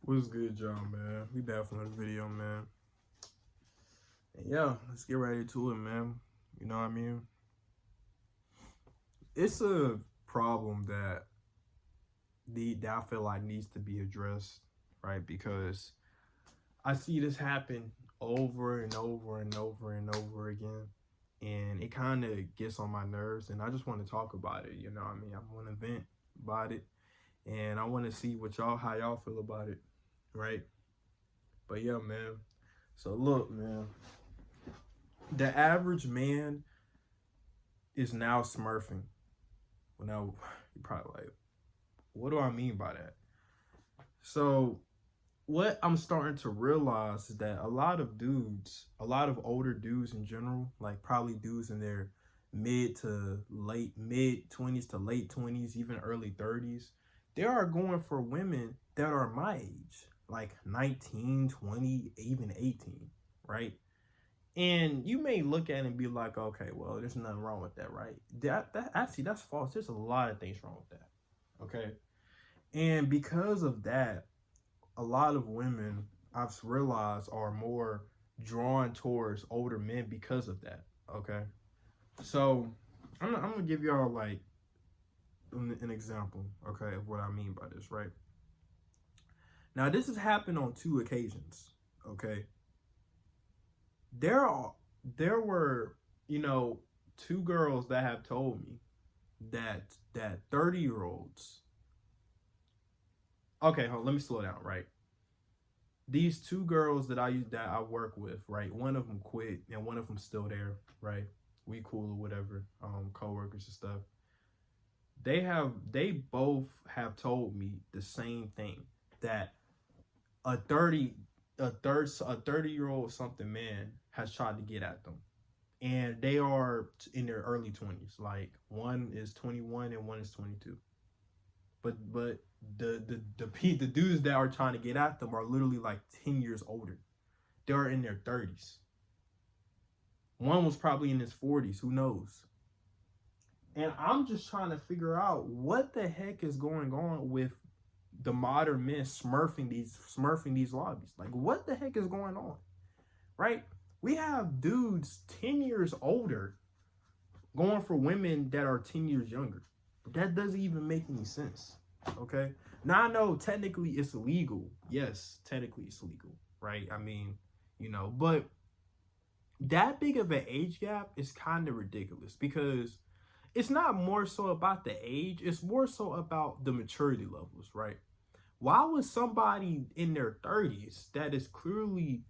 What's good, y'all, man? We back from the video, man. And yeah, let's get right into it, man. You know what I mean? It's a problem that I feel like needs to be addressed, right? Because I see this happen over and over and over and over again. And it kind of gets on my nerves, and I just want to talk about it. You know what I mean? I want to vent about it, and I want to see how y'all feel about it, right? But yeah, man. So look, man, the average man is now smurfing. Well, now you're probably like, what do I mean by that? So what I'm starting to realize is that a lot of dudes, a lot of older dudes in general, like probably dudes in their mid 20s to late 20s, even early 30s, they are going for women that are my age, like 19, 20, even 18, right? And you may look at it and be like, okay, well, there's nothing wrong with that, right? That actually, that's false. There's a lot of things wrong with that. Okay. And because of that, a lot of women I've realized are more drawn towards older men because of that. Okay. So I'm gonna give y'all like an example, okay, of what I mean by this, right? Now this has happened on two occasions. Okay. there are there were, two girls that have told me that 30-year-olds. Okay, hold on, let me slow down, right? These two girls that I work with, right? One of them quit and one of them still there, right? We cool or whatever, co-workers and stuff. They both have told me the same thing, that a 30 year old something man has tried to get at them, and they are in their early 20s. Like one is 21 and one is 22. But the dudes that are trying to get at them are literally like 10 years older. They're in their 30s. One was probably in his 40s, who knows. And I'm just trying to figure out what the heck is going on with the modern men smurfing these lobbies. Like, what the heck is going on? Right? We have dudes 10 years older going for women that are 10 years younger. That doesn't even make any sense. Okay? Now I know technically it's illegal. Yes, technically it's illegal, right? I mean, but that big of an age gap is kind of ridiculous, because it's not more so about the age, it's more so about the maturity levels, right? Why would somebody in their 30s that has clearly,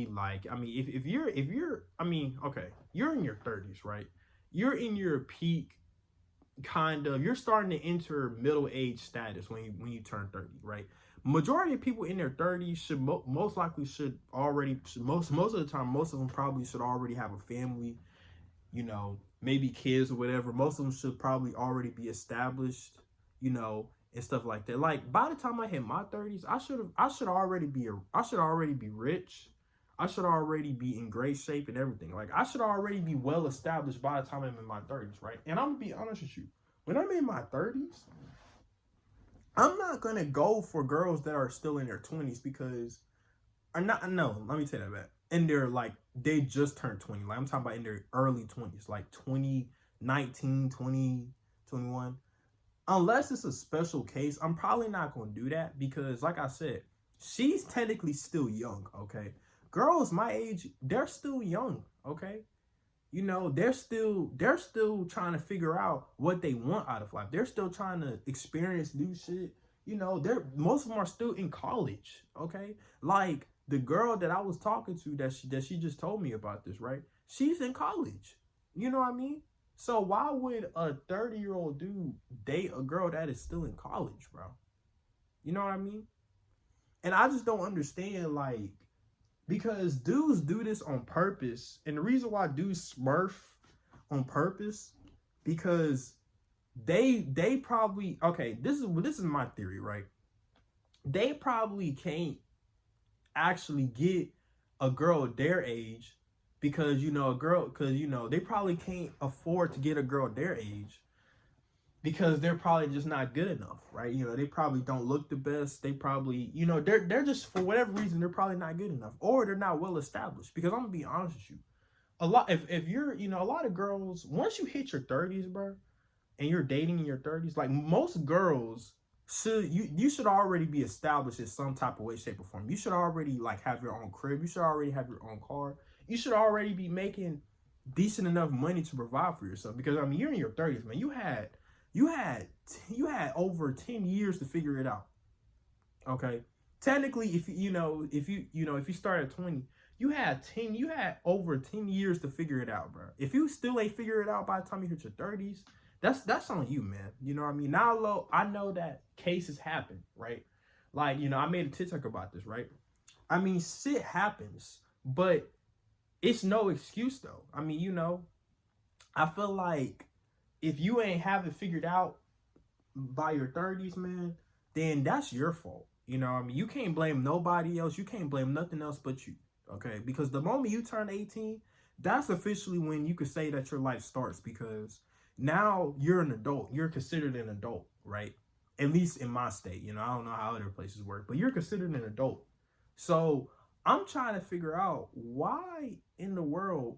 like, I mean, if you're I mean, okay, you're in your 30s, right? You're in your peak, you're starting to enter middle age status when you turn 30, right? Majority of people in their 30s should most likely should already, most of the time, most of them probably should already have a family, maybe kids or whatever. Most of them should probably already be established, and stuff like that. Like, by the time I hit my 30s, I should already be rich. I should already be in great shape and everything. Like, I should already be well established by the time I'm in my 30s, right? And I'm gonna be honest with you. When I'm in my 30s, I'm not gonna go for girls that are still in their 20s, because are not no, let me say that back. And they're like, they just turned 20. Like, I'm talking about in their early 20s, like 2019, 2021. Unless it's a special case, I'm probably not going to do that, because, like I said, she's technically still young, okay? Girls my age, they're still young, okay? They're still trying to figure out what they want out of life. They're still trying to experience new shit. Most of them are still in college, okay? Like the girl that I was talking to, that she just told me about this, right? She's in college. You know what I mean? So why would a 30-year-old dude date a girl that is still in college, bro? You know what I mean? And I just don't understand, like, because dudes do this on purpose. And the reason why dudes smurf on purpose, because they probably, okay, this is my theory, right? They probably can't actually get a girl their age, because they probably can't afford to get a girl their age. because they're probably just not good enough, right? You know, they probably don't look the best. They probably, you know, they're just, for whatever reason, they're probably not good enough, or they're not well established. Because I'm gonna be honest with you, a lot, if you're, you know, a lot of girls, once you hit your 30s, bro, and you're dating in your 30s, like most girls should, you should already be established in some type of way, shape, or form. You should already like have your own crib. You should already have your own car. You should already be making decent enough money to provide for yourself. Because I mean, you're in your 30s, man. You had over 10 years to figure it out. Okay. Technically, if you start at 20, you had over 10 years to figure it out, bro. If you still ain't figure it out by the time you hit your 30s, that's on you, man. You know what I mean? Now, I know that cases happen, right? Like, you know, I made a TikTok about this, right? I mean, shit happens, but it's no excuse though. I mean, you know, I feel like if you ain't have it figured out by your 30s, man, then that's your fault. You know what I mean? You can't blame nobody else. You can't blame nothing else but you. Okay? Because the moment you turn 18, that's officially when you could say that your life starts, because now you're an adult. You're considered an adult, right? At least in my state. You know, I don't know how other places work, but you're considered an adult. So I'm trying to figure out why in the world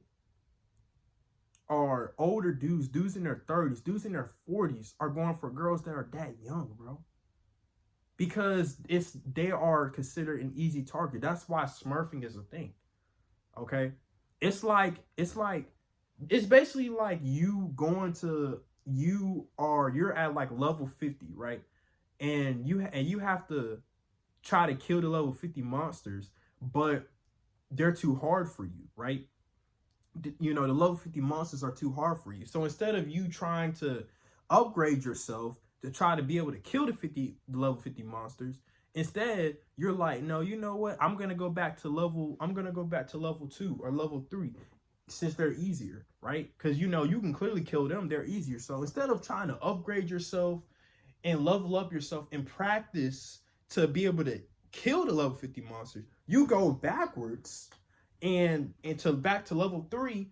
are older dudes in their 30s, dudes in their 40s are going for girls that are that young, bro. Because they are considered an easy target. That's why smurfing is a thing. Okay? It's basically like you're at like level 50, right? And you have to try to kill the level 50 monsters, but they're too hard for you, right? You know, the level 50 monsters are too hard for you. So instead of you trying to upgrade yourself to try to be able to kill the level 50 monsters, instead you're like, no, you know what? I'm gonna go back to level 2 or level 3, since they're easier, right? Because you know you can clearly kill them, they're easier. So instead of trying to upgrade yourself and level up yourself and practice to be able to kill the level 50 monsters, you go backwards and back to level 3,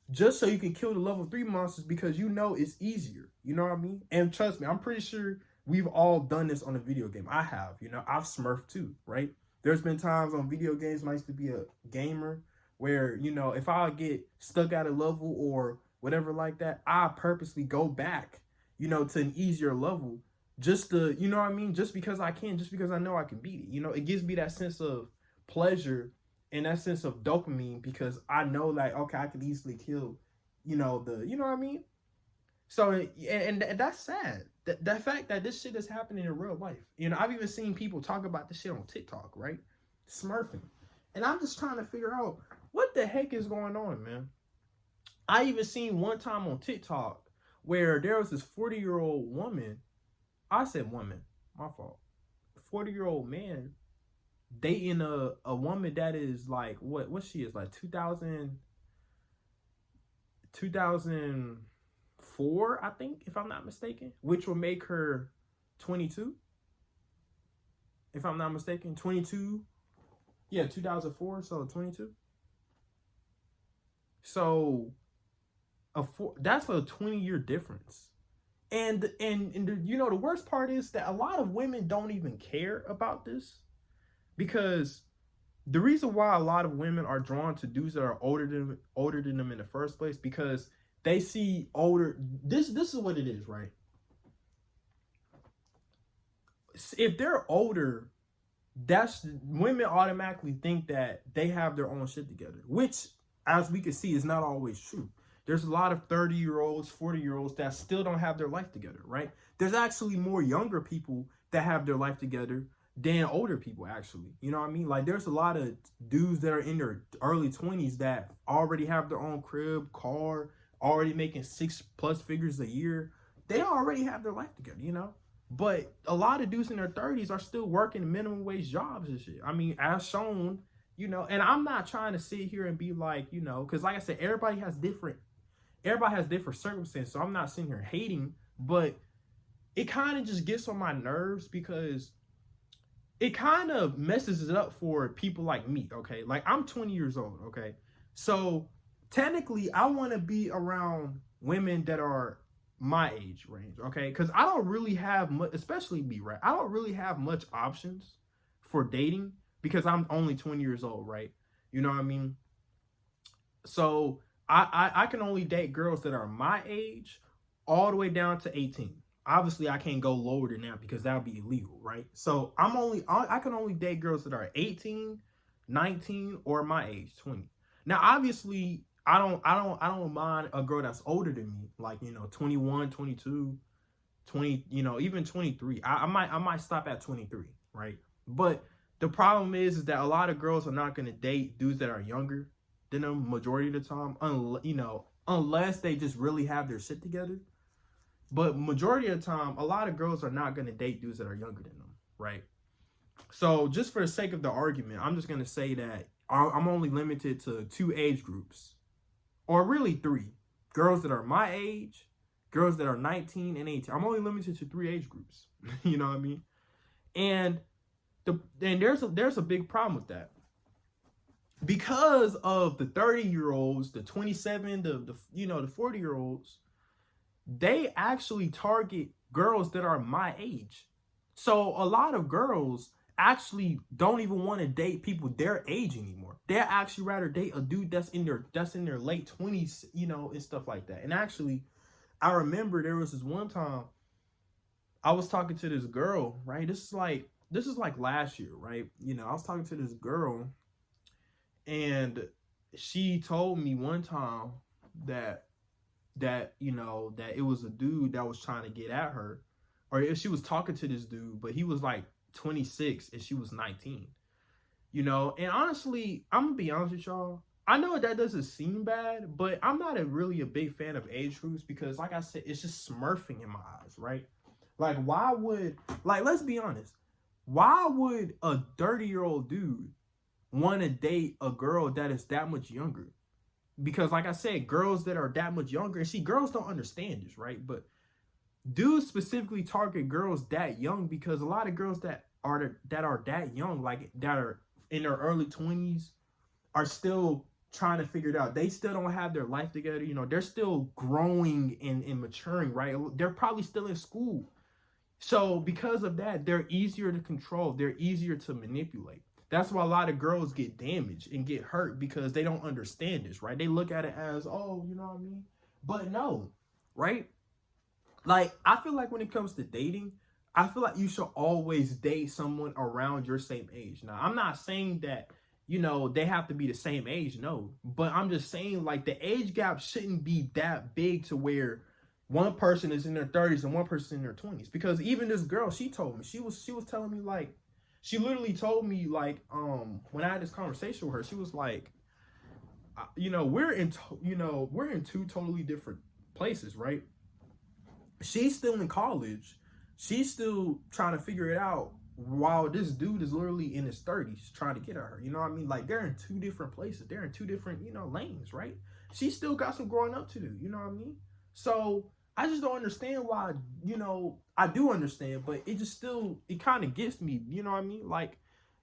just so you can kill the level 3 monsters, because you know it's easier. You know what I mean? And trust me, I'm pretty sure we've all done this on a video game. I have, you know, I've smurfed too, right? There's been times on video games when I used to be a gamer where, you know, if I get stuck at a level or whatever like that, I purposely go back, you know, to an easier level just to, you know what I mean? Just because I can, just because I know I can beat it. You know, it gives me that sense of pleasure and that sense of dopamine, because I know, like, okay, I could easily kill, you know what I mean? So, and that's sad. The fact that this shit is happening in real life. You know, I've even seen people talk about this shit on TikTok, right? Smurfing. And I'm just trying to figure out what the heck is going on, man. I even seen one time on TikTok where there was this 40-year-old woman. I said woman, my fault. 40-year-old man dating a woman that is like, what she is, like 2004, I think, if I'm not mistaken, which will make her 22, if I'm not mistaken. 22, yeah, 2004, so 22. So that's a 20-year difference. And you know, the worst part is that a lot of women don't even care about this, because the reason why a lot of women are drawn to dudes that are older than them in the first place, because they see older. This is what it is, right? If they're older, that's women automatically think that they have their own shit together, which, as we can see, is not always true. There's a lot of 30-year-olds, 40-year-olds that still don't have their life together, right? There's actually more younger people that have their life together than older people, actually. You know what I mean? Like, there's a lot of dudes that are in their early 20s that already have their own crib, car, already making 6+ figures a year. They already have their life together, you know? But a lot of dudes in their 30s are still working minimum wage jobs and shit. I mean, as shown, you know, and I'm not trying to sit here and be like, you know, because like I said, everybody has different circumstances. So I'm not sitting here hating, but it kind of just gets on my nerves, because it kind of messes it up for people like me, okay? Like, I'm 20 years old, okay? So technically, I want to be around women that are my age range, okay? Because I don't really have much, especially me, right? I don't really have much options for dating because I'm only 20 years old, right? You know what I mean? So I can only date girls that are my age all the way down to 18. Obviously, I can't go lower than that because that would be illegal, right? So I can only date girls that are 18, 19, or my age, 20. Now, obviously, I don't mind a girl that's older than me, like, 21, 22, 20, even 23. I might stop at 23, right? But the problem is that a lot of girls are not going to date dudes that are younger than them majority of the time, unless they just really have their shit together. But majority of the time, a lot of girls are not going to date dudes that are younger than them, right? So just for the sake of the argument, I'm just going to say that I'm only limited to 2 age groups, or really 3. Girls that are my age, girls that are 19 and 18. I'm only limited to 3 age groups. You know what I mean? And there's a big problem with that. Because of the 30-year-olds, the 27, the 40-year-olds, they actually target girls that are my age. So a lot of girls actually don't even want to date people their age anymore. They actually rather date a dude that's in their late 20s, and stuff like that. And actually, I remember there was this one time I was talking to this girl, right? This is like last year, right? I was talking to this girl, and she told me one time that it was a dude that was trying to get at her, or if she was talking to this dude, but he was like 26 and she was 19. And honestly, I'm gonna be honest with y'all. I know that doesn't seem bad, but I'm not really a big fan of age groups because, like I said, it's just smurfing in my eyes, right? Like, let's be honest. Why would a 30-year-old dude want to date a girl that is that much younger? Because, like I said, girls that are that much younger, and see, girls don't understand this, right? But dudes specifically target girls that young because a lot of girls that are that young, like that are in their early 20s, are still trying to figure it out. They still don't have their life together. They're still growing and maturing, right? They're probably still in school. So because of that, they're easier to control. They're easier to manipulate. That's why a lot of girls get damaged and get hurt because they don't understand this, right? They look at it as, oh, you know what I mean? But no, right? Like, I feel like when it comes to dating, I feel like you should always date someone around your same age. Now, I'm not saying that, they have to be the same age, no. But I'm just saying, like, the age gap shouldn't be that big to where one person is in their 30s and one person in their 20s. Because even this girl, she told me, she was telling me, like, she literally told me, like, when I had this conversation with her, she was like, we're in 2 totally different places, right? She's still in college. She's still trying to figure it out while this dude is literally in his 30s trying to get at her. You know what I mean? Like, they're in 2 different places. They're in 2 different, lanes, right? She still got some growing up to do. You know what I mean? So I just don't understand why, I do understand, but it kind of gets me, you know what I mean? Like,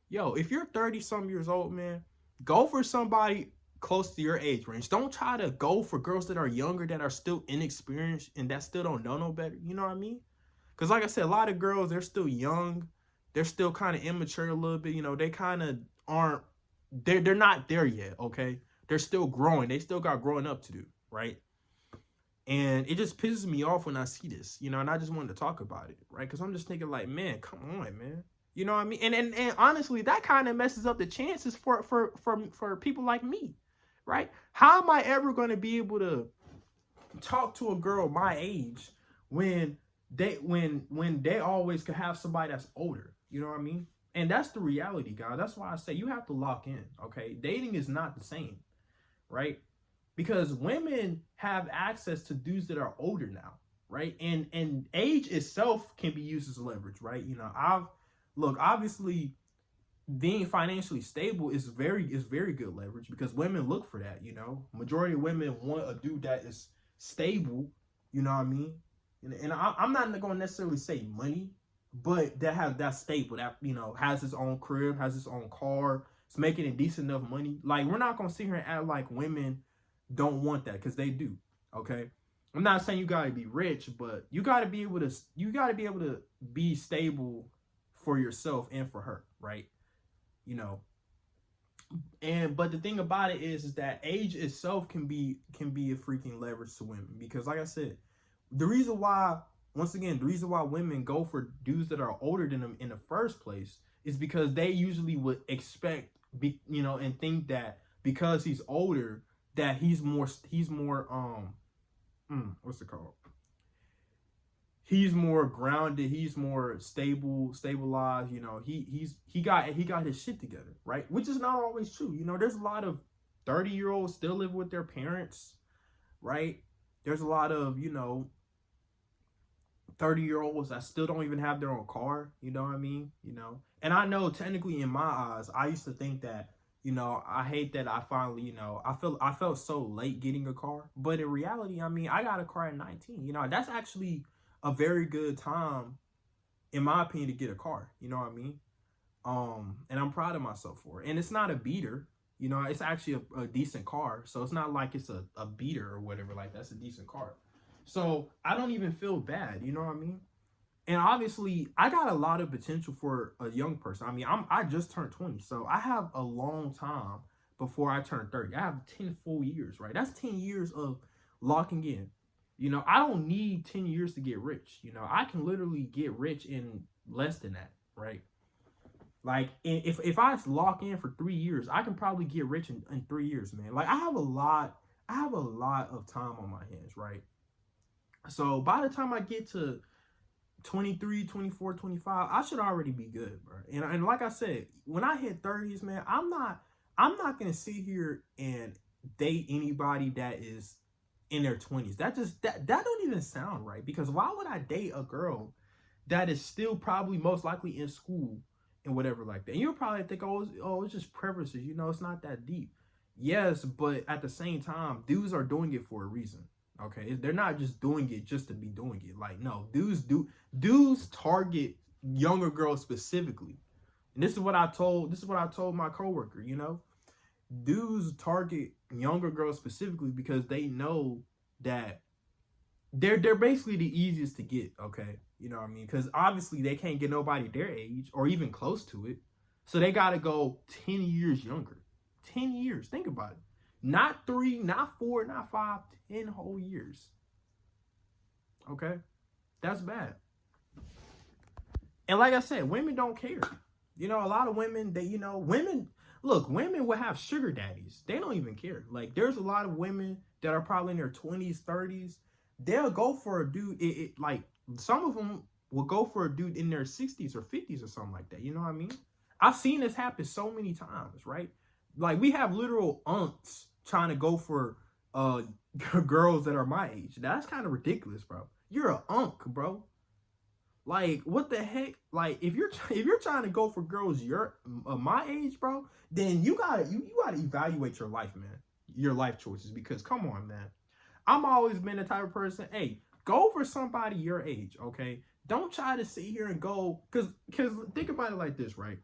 yo, if you're 30-some years old, man, go for somebody close to your age range. Don't try to go for girls that are younger, that are still inexperienced, and that still don't know no better. You know what I mean? Because, like I said, a lot of girls, they're still young. They're still kind of immature a little bit. They kind of aren't, they're not there yet, okay? They're still growing. They still got growing up to do, right? And it just pisses me off when I see this, and I just wanted to talk about it, right? Because I'm just thinking, like, man, come on, man. You know what I mean? And honestly, that kind of messes up the chances for people like me, right? How am I ever going to be able to talk to a girl my age when they always could have somebody that's older? You know what I mean? And that's the reality, guys. That's why I say you have to lock in, okay? Dating is not the same, right? Because women have access to dudes that are older now, right? And age itself can be used as leverage, right? Obviously, being financially stable is very good leverage because women look for that. Majority of women want a dude that is stable. You know what I mean? And I'm not going to necessarily say money, but that's stable. That has his own crib, has his own car, it's making it decent enough money. Like, we're not going to sit here and act like women don't want that, because they do, okay? I'm not saying you gotta be rich, but you gotta be able to be stable for yourself and for her, right? You know, and but the thing about it is that age itself can be a freaking leverage to women, because like I said, the reason why, once again, the reason why women go for dudes that are older than them in the first place is because they usually would expect, and think that because he's older, that he's more what's it called, he's more grounded, he's more stabilized, he got his shit together, right? Which is not always true. There's a lot of 30-year-olds still live with their parents, right? There's a lot of 30-year-olds that still don't even have their own car, you know what I mean? And I know technically in my eyes, I used to think that, I hate that I finally, I felt so late getting a car. But in reality, I mean, I got a car at 19. That's actually a very good time, in my opinion, to get a car. You know what I mean? And I'm proud of myself for it. And it's not a beater. It's actually a decent car. So it's not like it's a beater or whatever. Like, that's a decent car. So I don't even feel bad. You know what I mean? And obviously, I got a lot of potential for a young person. I mean, I just turned 20, so I have a long time before I turn 30. I have 10 full years, right? That's 10 years of locking in. I don't need 10 years to get rich. I can literally get rich in less than that, right? Like, if I lock in for 3 years, I can probably get rich in 3 years, man. Like, I have a lot of time on my hands, right? So by the time I get to 23, 24, 25, I should already be good, bro. And like I said, when I hit 30s, man, I'm not gonna sit here and date anybody that is in their 20s. That don't even sound right, because why would I date a girl that is still probably most likely in school and whatever like that? And you'll probably think, it's just preferences, it's not that deep. Yes, but at the same time, dudes are doing it for a reason. Okay, they're not just doing it just to be doing it. Like, no, dudes target younger girls specifically. And this is what I told my coworker, dudes target younger girls specifically because they know that they're basically the easiest to get, okay? You know what I mean? Because obviously they can't get nobody their age or even close to it. So they got to go 10 years younger. 10 years, think about it. Not 3, not 4, not 5, 10 whole years. Okay? That's bad. And like I said, women don't care. A lot of women, women will have sugar daddies. They don't even care. Like, there's a lot of women that are probably in their 20s, 30s. They'll go for a dude. Like, some of them will go for a dude in their 60s or 50s or something like that. You know what I mean? I've seen this happen so many times, right? Like, we have literal aunts trying to go for girls that are my age. That's kind of ridiculous, bro. You're an unk, bro. Like, what the heck? Like, if you're trying to go for girls my age, bro, then you gotta evaluate your life, man. Your life choices, because come on, man. I'm always been the type of person, hey, go for somebody your age, okay? Don't try to sit here and go, because think about it like this, right?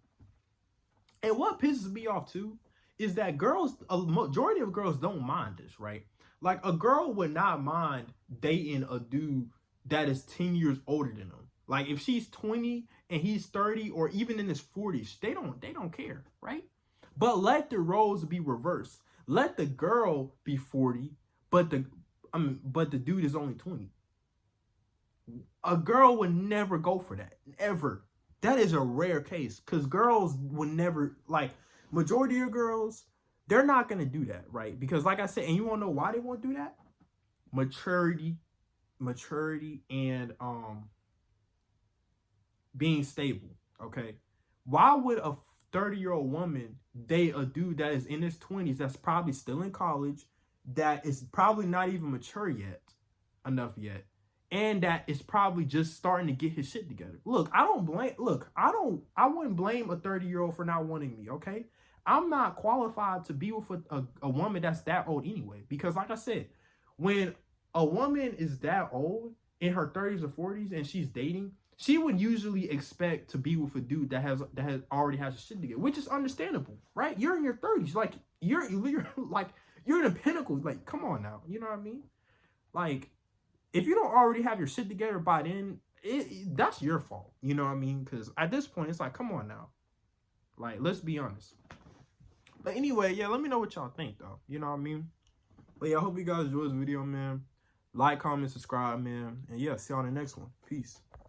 And what pisses me off too is that a majority of girls don't mind this, right? Like, a girl would not mind dating a dude that is 10 years older than them. Like, if she's 20 and he's 30 or even in his 40s, they don't care, right? But let the roles be reversed. Let the girl be 40, but the dude is only 20. A girl would never go for that, ever. That is a rare case, because girls would never, like, majority of girls, they're not going to do that, right? Because like I said, and you want to know why they won't do that? Maturity and being stable, okay? Why would a 30-year-old woman date a dude that is in his 20s, that's probably still in college, that is probably not even mature enough yet, and that is probably just starting to get his shit together? I wouldn't blame a 30-year-old for not wanting me, okay? I'm not qualified to be with a woman that's that old anyway, because like I said, when a woman is that old in her 30s or 40s and she's dating, she would usually expect to be with a dude that already has his shit together, which is understandable, right? You're in your 30s, like you're in the pinnacle. Like, come on now, you know what I mean? Like, if you don't already have your shit together by then, that's your fault. You know what I mean? Because at this point, it's like, come on now. Like, let's be honest. But anyway, yeah, let me know what y'all think, though. You know what I mean? But yeah, I hope you guys enjoyed this video, man. Like, comment, subscribe, man. And yeah, see you on the next one. Peace.